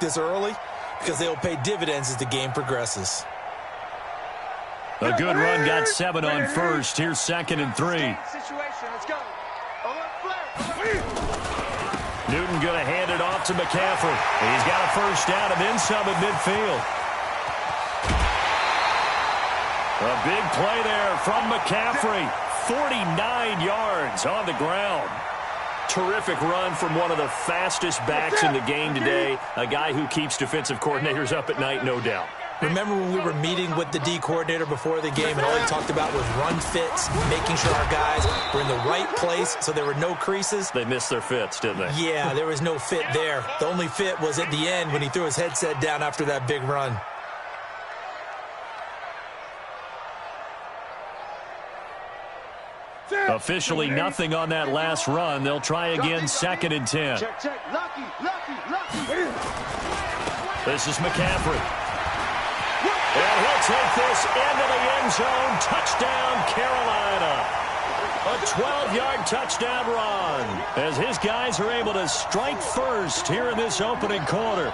this early because they will pay dividends as the game progresses. A good run got 7 on first. Here's 2nd and 3. Let's go. Newton going to hand it off to McCaffrey. He's got a first down and then some at midfield. A big play there from McCaffrey. 49 yards on the ground. Terrific run from one of the fastest backs in the game today. A guy who keeps defensive coordinators up at night, no doubt. Remember when we were meeting with the D coordinator before the game and all he talked about was run fits, making sure our guys were in the right place so there were no creases? They missed their fits, didn't they? Yeah, there was no fit there. The only fit was at the end when he threw his headset down after that big run. Officially nothing on that last run. They'll try again, 2nd and 10. This is McCaffrey. And he'll take this into the end zone. Touchdown, Carolina. A 12-yard touchdown run as his guys are able to strike first here in this opening quarter.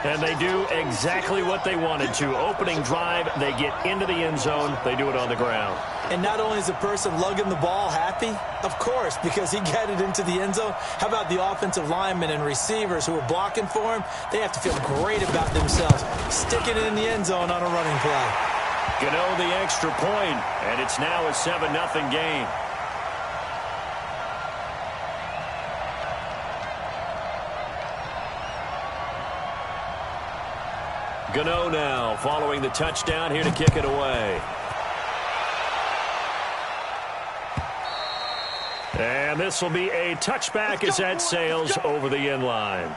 And they do exactly what they wanted to. Opening drive, they get into the end zone. They do it on the ground. And not only is the person lugging the ball happy, of course, because he got it into the end zone. How about the offensive linemen and receivers who are blocking for him? They have to feel great about themselves, sticking it in the end zone on a running play. Gano the extra point, and it's now a 7-0 game. Gano now following the touchdown here to kick it away. And this will be a touchback as that sails over the end line.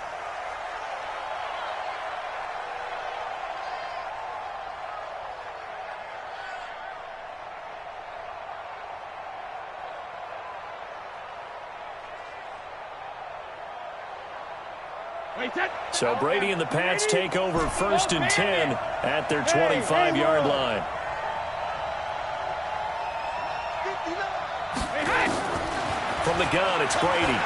So Brady and the Pats take over 1st and 10 at their 25-yard line. From the gun, it's Brady.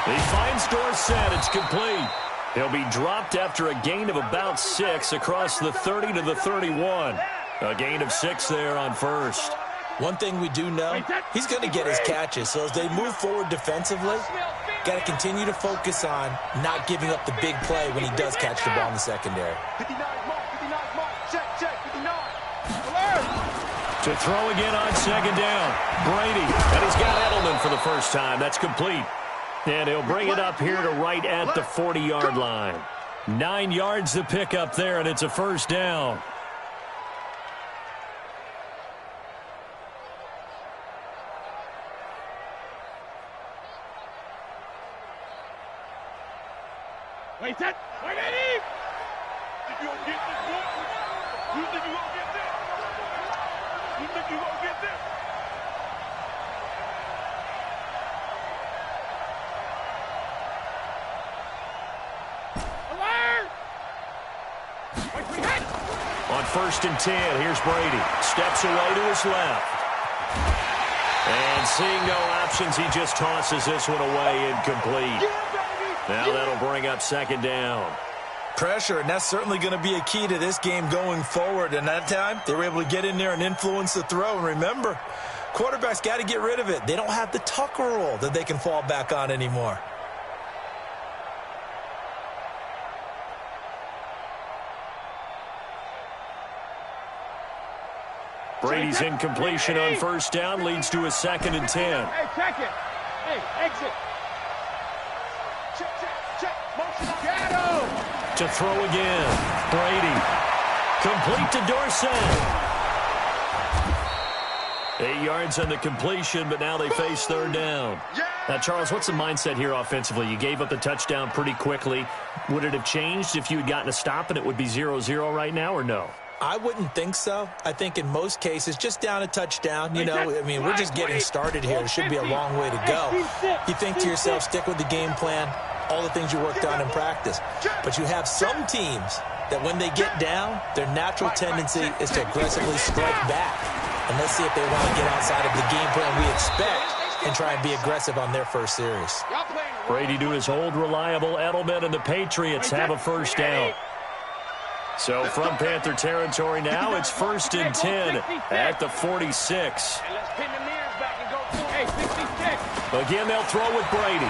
He finds Dorsett. It's complete. He'll be dropped after a gain of about 6 across the 30 to the 31. A gain of 6 there on first. One thing we do know, he's going to get his catches. So as they move forward defensively, got to continue to focus on not giving up the big play when he does catch the ball in the secondary. To throw again on 2nd down. Brady, and he's got Edelman for the first time. That's complete. And he'll bring it up here to right at the 40-yard line. 9 yards to pick up there, and it's a first down. Wait, that. Wait, Eddie! Think you gonna get this one? You think you gonna get this? You think you gonna get this? Alert! On 1st and 10, here's Brady. Steps away to his left. And seeing no options, he just tosses this one away incomplete. Now that'll bring up 2nd down. Pressure, and that's certainly going to be a key to this game going forward. And that time, they were able to get in there and influence the throw. And remember, quarterbacks got to get rid of it. They don't have the Tucker rule that they can fall back on anymore. Brady's incompletion on 1st down leads to a 2nd and 10. Hey, check it. Hey, exit. Check. Motion. Shadow. To throw again. Brady. Complete to Dorsett. 8 yards on the completion, but now they face 3rd down. Now, Charles, what's the mindset here offensively? You gave up the touchdown pretty quickly. Would it have changed if you had gotten a stop and it would be 0-0 right now, or no? I wouldn't think so. I think in most cases, just down a touchdown, you know, I mean, we're just getting started here. It should be a long way to go. You think to yourself, stick with the game plan, all the things you worked on in practice. But you have some teams that when they get down, their natural tendency is to aggressively strike back. And let's see if they want to get outside of the game plan we expect and try and be aggressive on their first series. Y'all playing Brady to his old reliable Edelman, and the Patriots have a first down. So from Panther territory now, it's 1st and 10 at the 46. Again, they'll throw with Brady.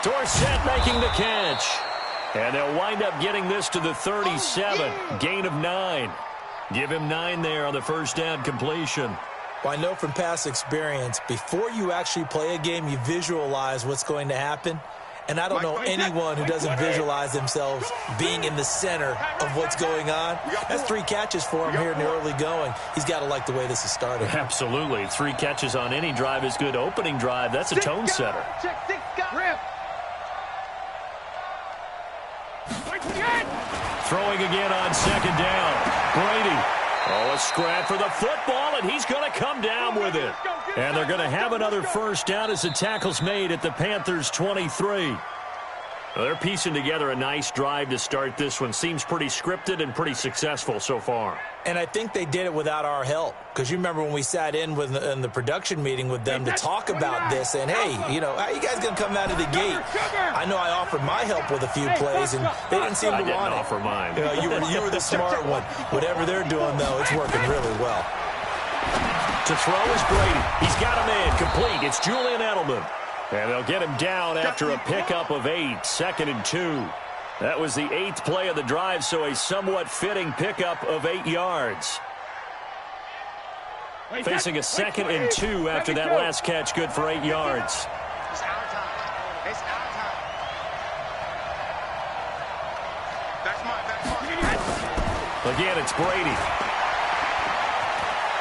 Dorsett making the catch. And they'll wind up getting this to the 37. Gain of 9. Give him 9 there on the first down completion. Well, I know from past experience, before you actually play a game, you visualize what's going to happen. And I don't know anyone who doesn't visualize themselves being in the center of what's going on. That's 3 catches for him here in the early going. He's got to like the way this is started. Absolutely. 3 catches on any drive is good. Opening drive, that's a tone setter. Throwing again on 2nd down. Brady. Oh, a scrap for the football, and he's going to come down with it. And they're going to have another first down as the tackle's made at the Panthers' 23. Well, they're piecing together a nice drive to start this one. Seems pretty scripted and pretty successful so far. And I think they did it without our help. Because you remember when we sat in the production meeting with them to talk about this, and, hey, you know, how you guys going to come out of the gate? I know I offered my help with a few plays, and they didn't seem to want it. I didn't offer mine. You know, you were the smart one. Whatever they're doing, though, it's working really well. To throw is Brady. He's got him in. Complete. It's Julian Edelman. And they'll get him down after a pickup of 8. 2nd and 2. That was the 8th play of the drive, so a somewhat fitting pickup of 8 yards. Facing a 2nd and 2 after that last catch, good for 8 yards. It's our time. It's our time. That's mine. Again, it's Brady.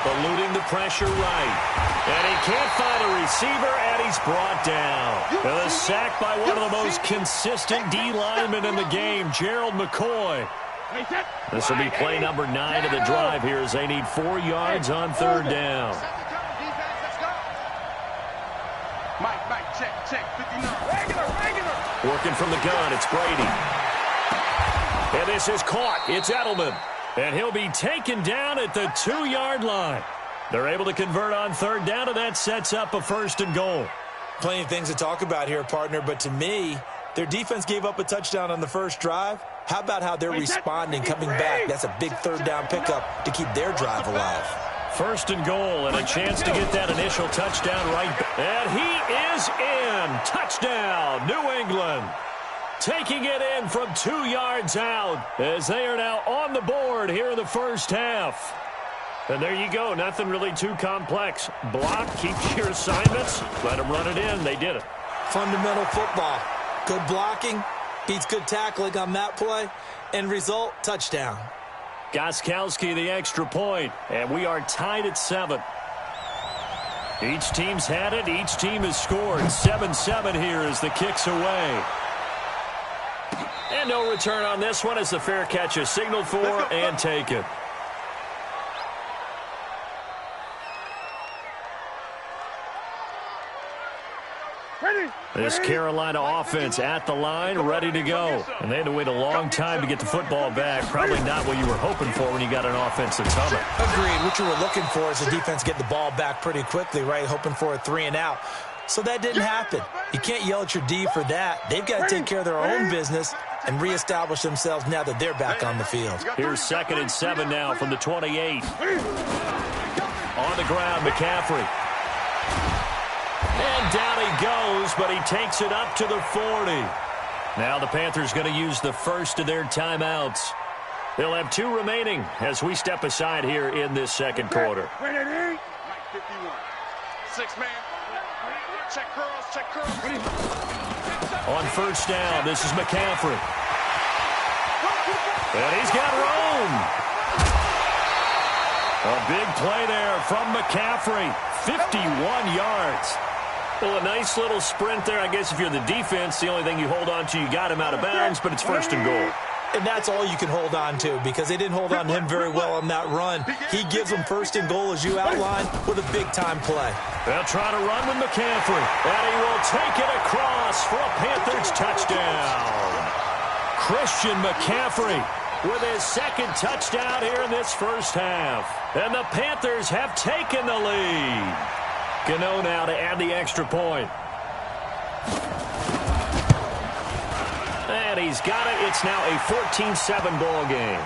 Eluding the pressure right. And he can't find a receiver, and he's brought down. And a sack by one of the most consistent D linemen in the game, Gerald McCoy. This will be play number 9 of the drive here as they need 4 yards on 3rd down. Mike, check, 59. Working from the gun, it's Brady. And this is caught. It's Edelman. And he'll be taken down at the 2-yard line. They're able to convert on 3rd down, and that sets up a 1st and goal. Plenty of things to talk about here, partner, but to me, their defense gave up a touchdown on the first drive. How about how they're responding, coming back? That's a big 3rd down pickup to keep their drive alive. 1st and goal, and a chance to get that initial touchdown right. And he is in. Touchdown, New England. Taking it in from 2 yards out as they are now on the board here in the first half. And there you go. Nothing really too complex. Block, keep your assignments, let them run it in. They did it. Fundamental football. Good blocking beats good tackling on that play. End result, touchdown. Gostkowski the extra point, and we are tied at 7. Each team's had it. Each team has scored. 7-7 here as the kick's away. And no return on this one as the fair catch is signaled for and taken. This Carolina offense at the line, ready to go. And they had to wait a long time to get the football back. Probably not what you were hoping for when you got an offense that's humming. Agreed. What you were looking for is the defense get the ball back pretty quickly, right? Hoping for a 3 and out. So that didn't happen. You can't yell at your D for that. They've got to take care of their own business and reestablish themselves now that they're back on the field. Here's 2nd and 7 now from the 28. On the ground, McCaffrey. And down he goes, but he takes it up to the 40. Now the Panthers going to use the first of their timeouts. They'll have 2 remaining as we step aside here in this second quarter. 51. 6 man. Check curls. On first down, this is McCaffrey. And he's got room. A big play there from McCaffrey. 51 yards. Well, a nice little sprint there. I guess if you're the defense, the only thing you hold on to, you got him out of bounds, but it's 1st and goal. And that's all you can hold on to because they didn't hold on to him very well on that run. He gives them 1st and goal, as you outlined, with a big-time play. They'll try to run with McCaffrey, and he will take it across for a Panthers touchdown. Christian McCaffrey with his 2nd touchdown here in this first half. And the Panthers have taken the lead. Gano now to add the extra point. And he's got it. It's now a 14-7 ball game.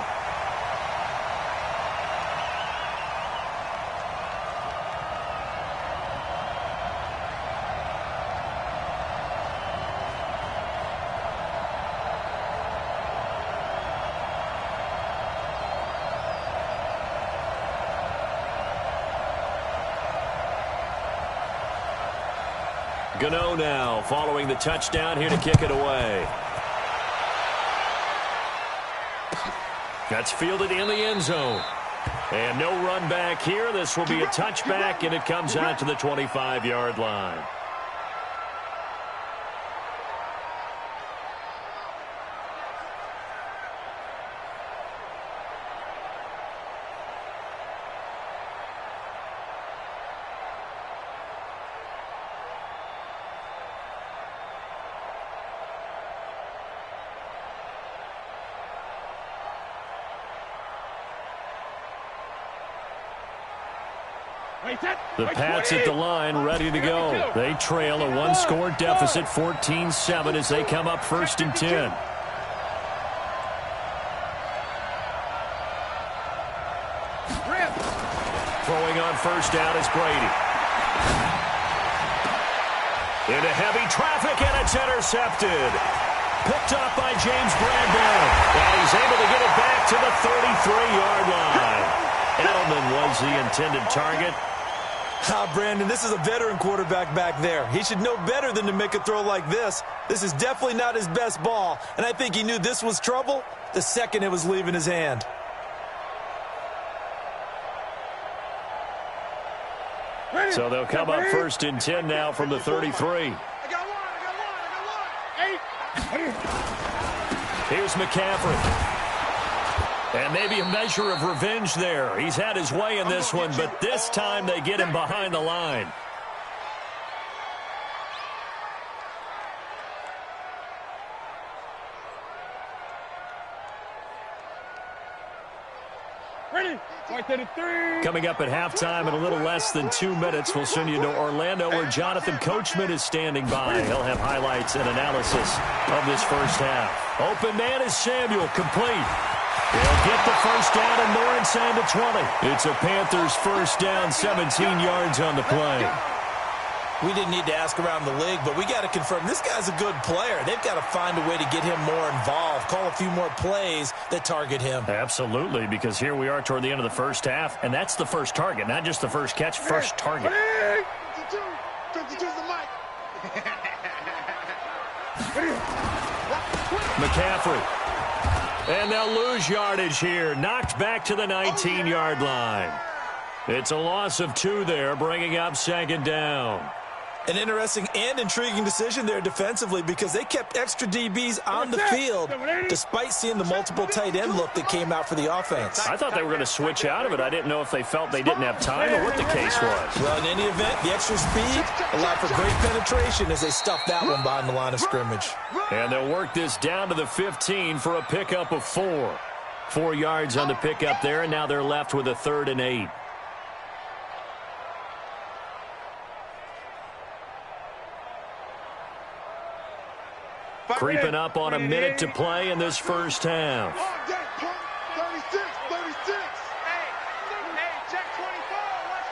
Gano now following the touchdown here to kick it away. That's fielded in the end zone. And no run back here. This will be a touchback, and it comes out to the 25-yard line. The Pats at the line, ready to go. They trail a one-score deficit, 14-7, as they come up 1st and 10. Throwing on 1st down is Brady. Into heavy traffic, and it's intercepted. Picked up by James Bradbury. And he's able to get it back to the 33-yard line. Edelman was the intended target. Brandon, this is a veteran quarterback back there. He should know better than to make a throw like this. This is definitely not his best ball, and I think he knew this was trouble the second it was leaving his hand. So they'll come up 1st and 10 now from the 33. Here's McCaffrey. And maybe a measure of revenge there. He's had his way in this one, but this time they get him behind the line. Coming up at halftime in a little less than 2 minutes, we'll send you to Orlando where Jonathan Coachman is standing by. He'll have highlights and analysis of this first half. Open man is Samuel, complete. They'll get the first down and more inside the 20. It's a Panthers first down, 17 yards on the play. We didn't need to ask around the league, but we got to confirm this guy's a good player. They've got to find a way to get him more involved, call a few more plays that target him. Absolutely, because here we are toward the end of the first half, and that's the first target, not just the first catch, first target. 52's the mic. McCaffrey. And they'll lose yardage here. Knocked back to the 19-yard line. It's a loss of 2 there, bringing up 2nd down. An interesting and intriguing decision there defensively because they kept extra DBs on the field despite seeing the multiple tight end look that came out for the offense. I thought they were going to switch out of it. I didn't know if they felt they didn't have time or what the case was. Well, in any event, the extra speed allowed for great penetration as they stuffed that one behind the line of scrimmage. And they'll work this down to the 15 for a pickup of 4. 4 yards on the pickup there, and now they're left with a 3rd and 8. Creeping up on a minute to play in this first half. 36. Hey, check 24. Watch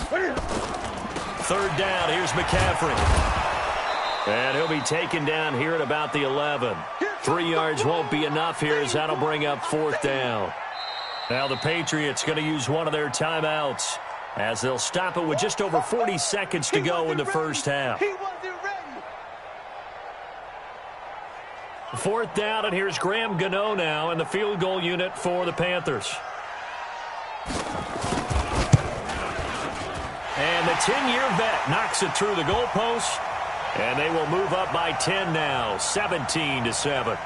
24. 3rd down. Here's McCaffrey. And he'll be taken down here at about the 11. 3 yards won't be enough here as that'll bring up 4th down. Now the Patriots going to use one of their timeouts, as they'll stop it with just over 40 seconds to go in the first half. 4th down, and here's Graham Gano now in the field goal unit for the Panthers. And the 10-year vet knocks it through the goalpost, and they will move up by 10 now, 17-7.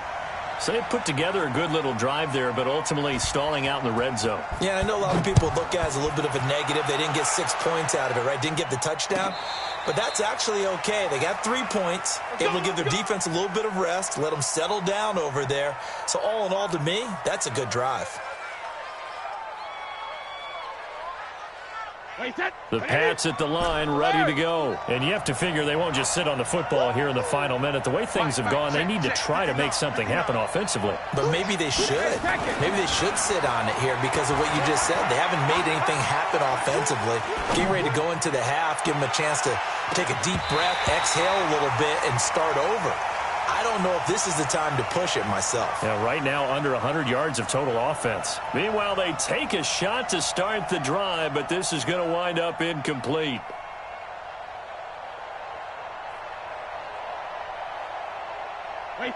So they put together a good little drive there, but ultimately stalling out in the red zone. Yeah, I know a lot of people look at it as a little bit of a negative. They didn't get 6 points out of it, right? Didn't get the touchdown. But that's actually okay. They got 3 points, able to give their defense a little bit of rest, let them settle down over there. So all in all, to me, that's a good drive. The Pats at the line, ready to go. And you have to figure they won't just sit on the football here in the final minute. The way things have gone, they need to try to make something happen offensively. But maybe they should. Maybe they should sit on it here because of what you just said. They haven't made anything happen offensively. Getting ready to go into the half, give them a chance to take a deep breath, exhale a little bit, and start over. I don't know if this is the time to push it myself. Yeah, right now under 100 yards of total offense. Meanwhile, they take a shot to start the drive, but this is going to wind up incomplete.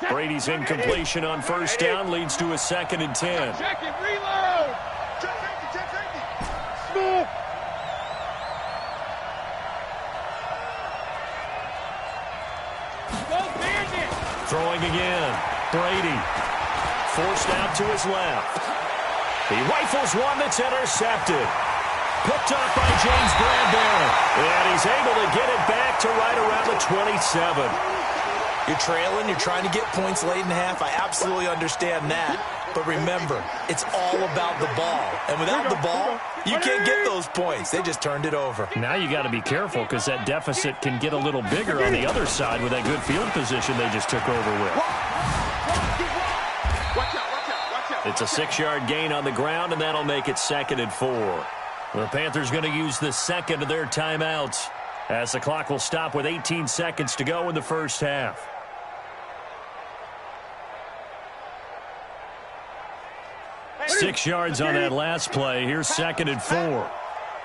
Brady's incompletion on first down leads to a 2nd and 10. Check it, reload. Check safety. Smith. Throwing again. Brady forced out to his left. He rifles one that's intercepted. Picked up by James Bradbury. And he's able to get it back to right around the 27. You're trailing. You're trying to get points late in half. I absolutely understand that. But remember, it's all about the ball. And without the ball, you can't get those points. They just turned it over. Now you got to be careful because that deficit can get a little bigger on the other side with that good field position they just took over with. It's a 6-yard gain on the ground, and that'll make it 2nd and 4. The Panthers going to use the second of their timeouts as the clock will stop with 18 seconds to go in the first half. Six yards on that last play. Here's 2nd and 4.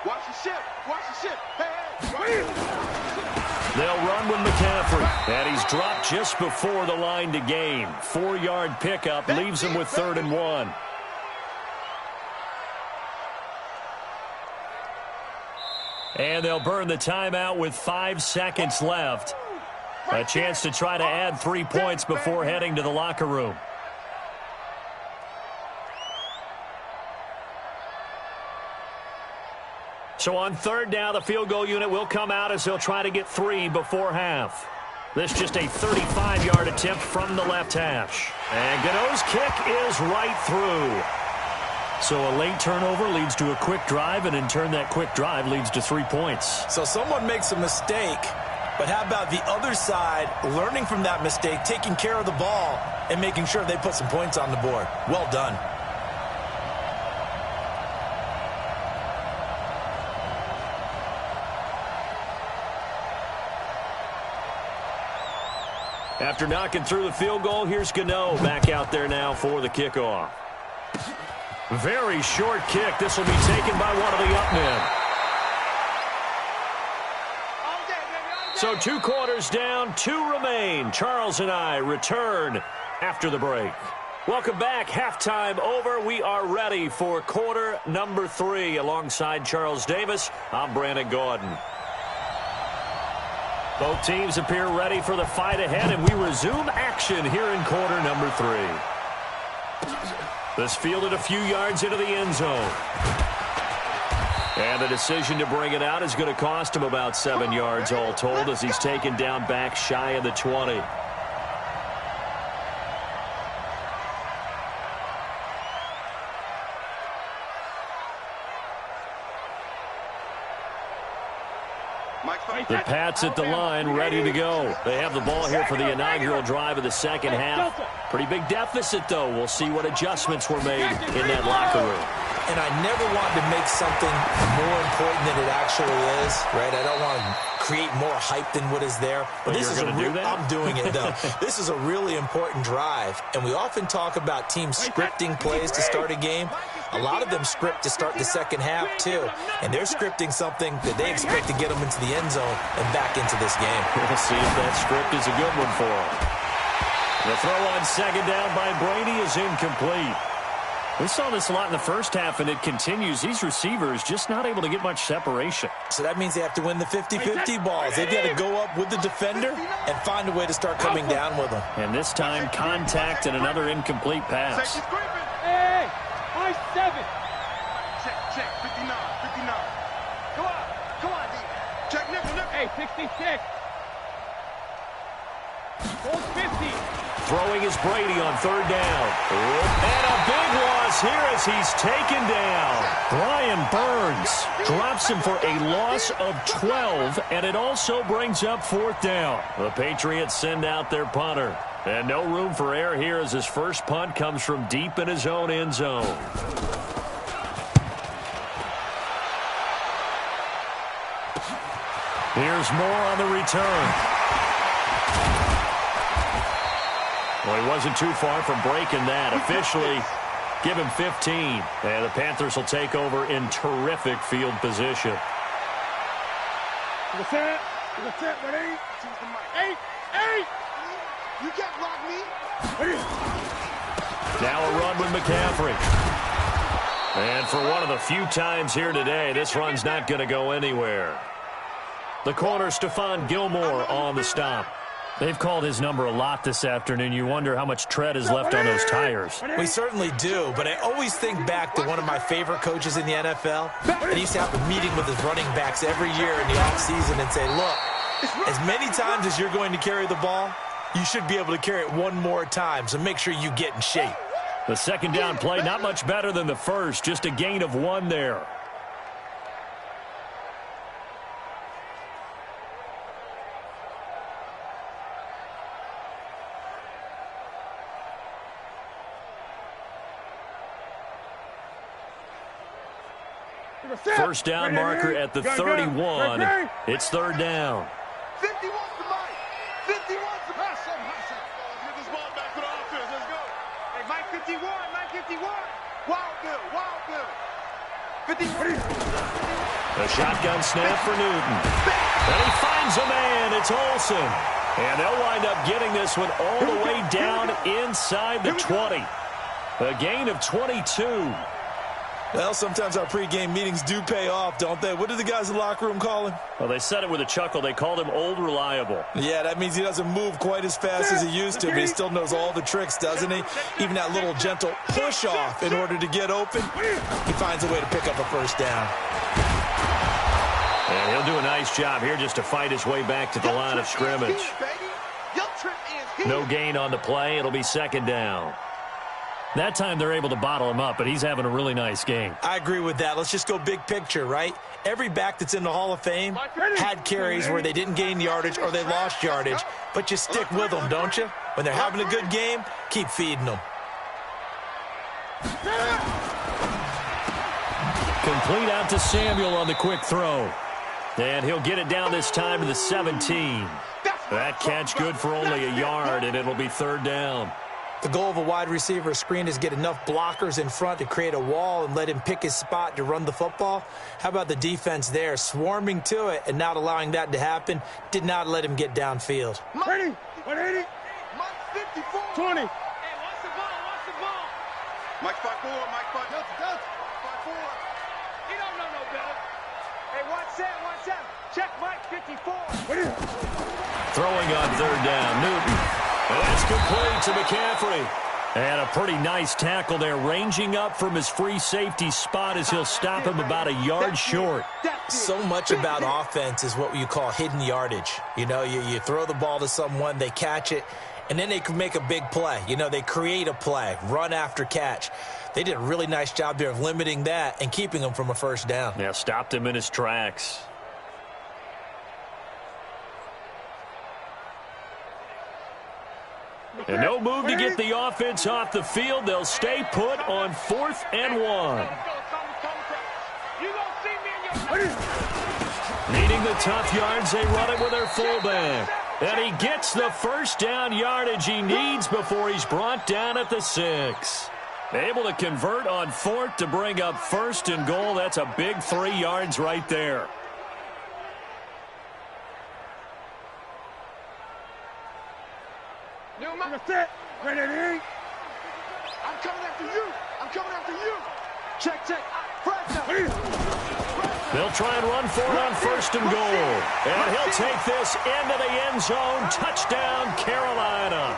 Watch the ship. Watch the ship. Hey. They'll run with McCaffrey. And he's dropped just before the line to gain. 4-yard pickup leaves him with 3rd and 1. And they'll burn the timeout with 5 seconds left. A chance to try to add 3 points before heading to the locker room. So on 3rd down, the field goal unit will come out as they'll try to get 3 before half. This just a 35-yard attempt from the left hash. And Gano's kick is right through. So a late turnover leads to a quick drive, and in turn that quick drive leads to 3 points. So someone makes a mistake, but how about the other side learning from that mistake, taking care of the ball, and making sure they put some points on the board? Well done. After knocking through the field goal, here's Gano back out there now for the kickoff. Very short kick. This will be taken by one of the up men. So 2 quarters down, 2 remain. Charles and I return after the break. Welcome back. Halftime over. We are ready for quarter number 3. Alongside Charles Davis, I'm Brandon Gordon. Both teams appear ready for the fight ahead, and we resume action here in quarter number 3. This fielded a few yards into the end zone. And the decision to bring it out is going to cost him about 7 yards all told as he's taken down back shy of the 20. The Pats at the line, ready to go. They have the ball here for the inaugural drive of the second half. Pretty big deficit, though. We'll see what adjustments were made in that locker room. And I never want to make something more important than it actually is, right? I don't want to create more hype than what is there. But this is I'm doing it, though. This is a really important drive. And we often talk about teams scripting plays to start a game. A lot of them script to start the second half, too. And they're scripting something that they expect to get them into the end zone and back into this game. We'll see if that script is a good one for them. The throw on second down by Brady is incomplete. We saw this a lot in the first half, and it continues. These receivers just not able to get much separation. So that means they have to win the 50-50 balls. They've got to go up with the defender and find a way to start coming down with them. And this time, contact and another incomplete pass. Hey, high 7. Check, 59. Come on, D. Check, nickel. Hey, 66. Goal 50. Throwing is Brady on third down. And a big loss here as he's taken down. Brian Burns drops him for a loss of 12, and it also brings up fourth down. The Patriots send out their punter. And no room for error here as his first punt comes from deep in his own end zone. Here's more on the return. Well, he wasn't too far from breaking that. Officially, give him 15. And the Panthers will take over in terrific field position. To the set, ready? Eight! You can't block me. Now a run with McCaffrey. And for one of the few times here today, this run's not going to go anywhere. The corner, Stephon Gilmore, on the stop. They've called his number a lot this afternoon. You wonder how much tread is left on those tires. We certainly do, but I always think back to one of my favorite coaches in the NFL. And he used to have a meeting with his running backs every year in the offseason and say, look, as many times as you're going to carry the ball, you should be able to carry it one more time, so make sure you get in shape. The second down play, not much better than the first, just a gain of 1 there. First down marker at the 31. It's third down. 50 wants the mic. 50 wants the pass. Get this ball back to the offense. Let's go. Hey, Mike 51. Wild Bill. 51. The shotgun snap for Newton. And he finds a man. It's Olsen. And they'll wind up getting this one all the way down inside the 20. A gain of 22. Well, sometimes our pregame meetings do pay off, don't they? What do the guys in the locker room call him? Well, they said it with a chuckle. They called him Old Reliable. Yeah, that means he doesn't move quite as fast as he used to, but he still knows all the tricks, doesn't he? Even that little gentle push-off in order to get open, he finds a way to pick up a first down. And he'll do a nice job here just to fight his way back to the line of scrimmage. No gain on the play. It'll be second down. That time they're able to bottle him up, but he's having a really nice game. I agree with that. Let's just go big picture, right? Every back that's in the Hall of Fame had carries where they didn't gain yardage or they lost yardage, but you stick with them, don't you? When they're having a good game, keep feeding them. Complete out to Samuel on the quick throw. And he'll get it down this time to the 17. That catch good for only a yard, and it'll be third down. The goal of a wide receiver screen is get enough blockers in front to create a wall and let him pick his spot to run the football. How about the defense there, swarming to it and not allowing that to happen? Did not let him get downfield. 180. 180. Mike 54. 20. Hey, watch the ball. Mike 5-4. Mike 5. 5-4. He don't know no better. Hey, watch that. Check Mike 54. Throwing on third down, Newton. That's complete to McCaffrey. And a pretty nice tackle there, ranging up from his free safety spot as he'll stop him about a yard short. So much about offense is what you call hidden yardage. You know, you throw the ball to someone, they catch it, and then they can make a big play. You know, they create a play, run after catch. They did a really nice job there of limiting that and keeping him from a first down. Yeah, stopped him in his tracks. And no move to get the offense off the field. They'll stay put on 4th and 1. Needing the tough yards, they run it with their fullback. And he gets the first down yardage he needs before he's brought down at the 6. Able to convert on 4th to bring up 1st and goal. That's a big 3 yards right there. Set. Ready. I'm coming after you. Check. They'll try and run for it on 1st and goal. And he'll take this into the end zone. Touchdown, Carolina.